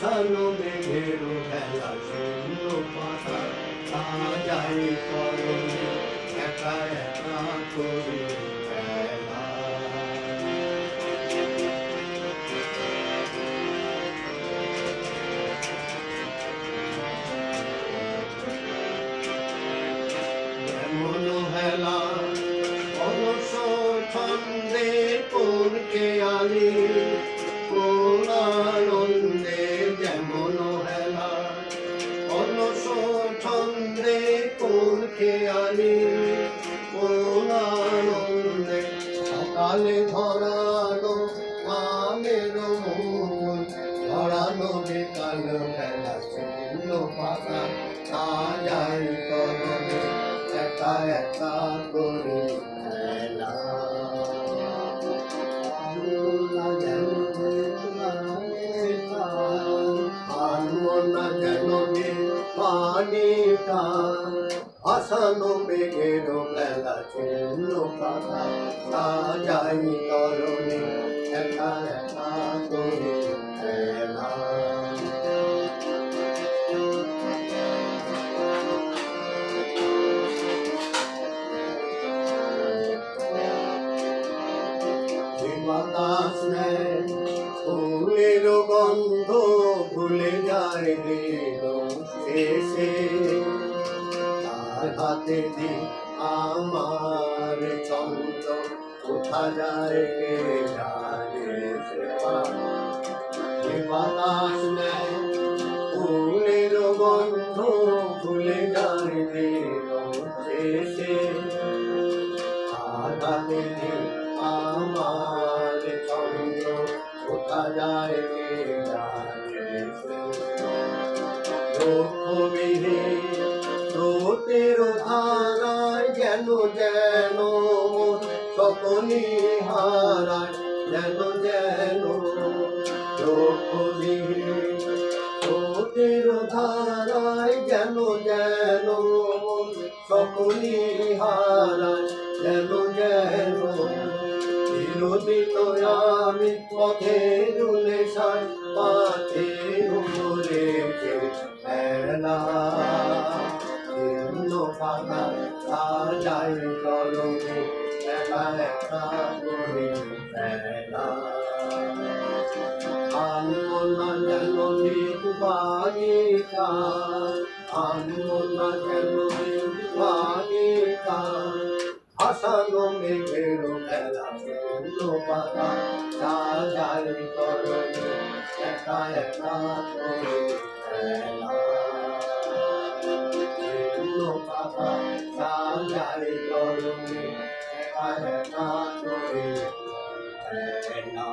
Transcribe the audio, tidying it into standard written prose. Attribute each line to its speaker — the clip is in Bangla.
Speaker 1: আসানো মেঘের খেলা শূন্য পাতা সাজাই করণে একা একা করি খেলা। যেমন হেলা অলস ছন্দে কোনকে আলি কোন আনন্দে, যেমন হেলা অলস ছন্দে কোনকে আলি কোন আনন্দে। সকালে ধরানো আমের মন ধরানো বিকাল বেলা শূন্য পাতা সাজাই করণে একা একা করি খেলা। আনমনা যেন পানিটা আসানো মেঘের বেলা শূন্য পাতা সাজাই করণে একা একা করি খেলা। বাতাস নেয় ফুলের গন্ধ ভুলে যায় দিল শেষে, তার হাতে দি আমার ছন্দ কোথা যায় কে জানে সে। বাতাস নেয় ফুলের গন্ধ ভুলে যায় দিল শেষে, তার হাতে দি আমার ছন্দ কোথা যায় কে জানে সে। লক্ষ্যবিহীন স্রোতের ধারায় যেন যেন সকলই হারায় যেন যেন। লক্ষ্যবিহীন স্রোতের ধারায় যেন যেন সকলই হারায় যেন যেন। চিরদিন আমি পথে রুলে সাই পাথে উপরে খেলা শূন্য পাতা সাজাই করণে একা একা করি খেলা। আনমনা যেন বাগিচা আনমনা যেন বাগিচা আসানো মেঘের খেলা শূন্য পাতা সাজাই করণে একা একা করি খেলা। শূন্য পাতা সাজাই করণে একা একা করি খেলা।